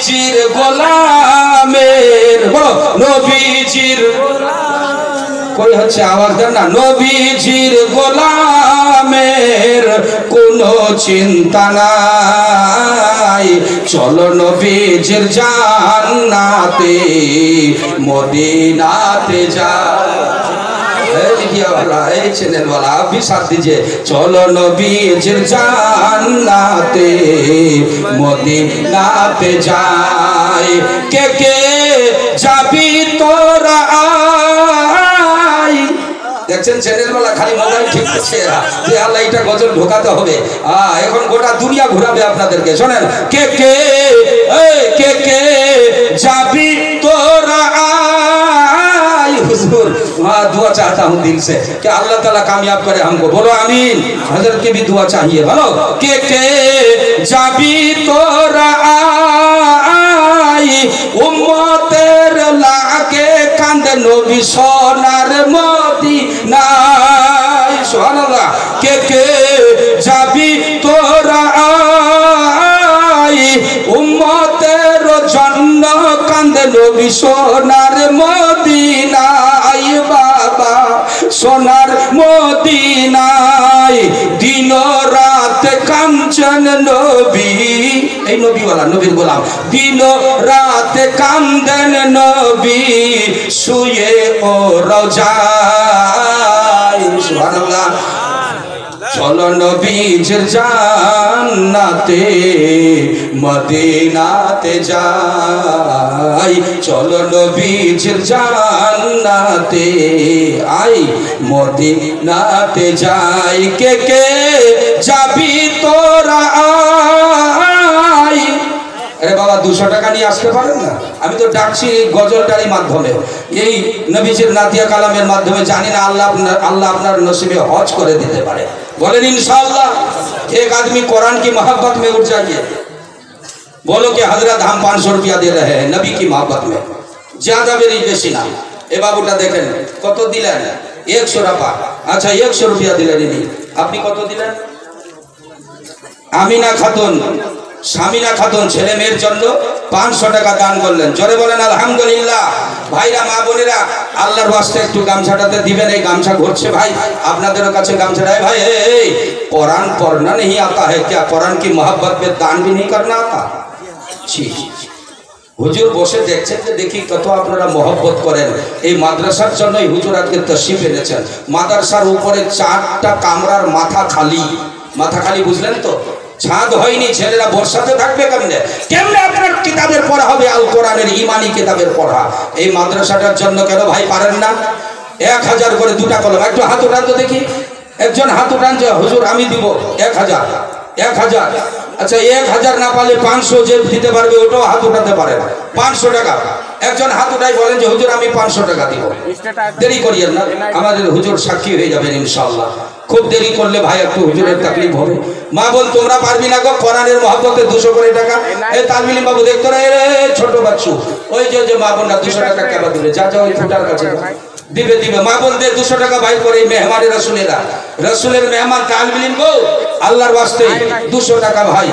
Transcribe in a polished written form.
নবীজির গোলামের বলো নবীজির কই হচ্ছে আওয়াজ দেন না নবীজির গোলামের কোনো চিন্তা নাই চলো নবীজির জান্নাতে মদিনাতে যাই चैनल वाला आप भी साथ दीजिए चलो नबीजिर জান্নাতে মদিনাতে যাই কে যাবি তোরা আই দেখছেন চ্যানেল वाला খালি মোবাইল ঠিক আছে যে আল্লাহ এটা গজল ঢোকাতে হবে এখন গোটা দুনিয়া ঘোরাবে আপনাদেরকে শুনেন কে যাবি তোরা हुजूर हाँ दुआ चाहता हूँ दिल से कि अल्लाह ताला कामयाब करे हमको बोलो आमीन हजरत की भी दुआ चाहिए बोलो के जाबी तोरा आई उम्मतेर लागे कांदे नबी सोनार मदीना सुबहानाल्लाह के जाबी तोरा आई उम्मतेर जन्न कांदे नबी सोनार মদিনায় বাবা সোনার মদিনায় দিন রাত কাঞ্চন নবী এই নবীওয়ালা নবীর গোলাম দিন রাত কান্দেন নবী শুয়ে ও রওজায় সুবহানাল্লাহ চলো নবীজির জান্নাতে মদিনাতে যাই চলো নবীজির জান্নাতে আই মদিনাতে যাই কে যাবি তোরা আই अरे बाबा 200 টাকা নিয়ে আসতে পারেন না আমি তো ডাকছি গজলটারই মাধ্যমে এই নবীজির নাতিয়া কালামের মাধ্যমে জানি না আল্লাহ আপনার নসিবে হজ করে দিতে পারে बोलें इंशाअल्लाह एक आदमी कुरान की मोहब्बत में उठ जाइए बोलो कि हजरत हम 500 रुपया दे रहे हैं नबी की मोहब्बत में ज्यादा बेरी बेशी ना ए बाबूटा देखें कत दिलेन 100 টাকা अच्छा 100 रुपया दिलेन আপনি কত দিলেন আমিনা খাতুন শামিনা খাতুন ছেলে মেয়ের জন্য 500 টাকা দান করলেন জোরে বলেন আলহামদুলিল্লাহ ভাইরা মা বোনেরা আল্লাহর ওয়াস্তে একটু গামছাটাতে দিবেন এই গামছা ঘুরছে ভাই আপনাদের কাছে গামছাটা ভাই এই कुरान पढ़ना नहीं आता है क्या कुरान की मोहब्बत में दान भी नहीं करना आता जी হুজুর বসে দেখছেন যে দেখি কত আপনারা मोहब्बत করেন এই মাদ্রাসার জন্যই হুজুর আজকে তশরিফ এনেছেন মাদ্রাসার উপরে 4টা কামরার মাথা খালি বুঝলেন তো ছাদ হয়নি ছেলেরা বর্ষাতে থাকবে কেমনে আপনার কিতাবের পড়া হবে আল কোরআনের ঈমানি কিতাবের পড়া এই মাদ্রাসাটার জন্য কেন ভাই পারেন না 1000 করে দুটা কলম একটু হাত উঠান তো দেখি একজন হাত উঠান যে হুজুর আমি দিব 1000 अच्छा 1000 না পালে 500 যে দিতে পারবে ওটাও হাত উঠাতে পারে 500 টাকা একজন হাত উঠাই বলেন যে হুজুর আমি 500 টাকা দিব দেরি করিয়েন না আমাদের হুজুর সাক্ষী হয়ে যাবেন ইনশাআল্লাহ খুব দেরি করলে ভাই একটু হুজুরের তাকলিফ হবে মা বল তোমরা পারবি না গো কোরআনের মহব্বতে 200 করে টাকা এই তালবিলিম বাবু দেখতো না রে ছোট বাচ্চু ওই যে মা বোনরা 200 টাকা কেবা দিবে যা ওই ফুটার কাছে দিবে মা বোন দে 200 টাকা বাইর করে মেহমানে রাসূলের মেহমান তালবিলিম গো আল্লাহর ওয়াস্তে 200 টাকা ভাই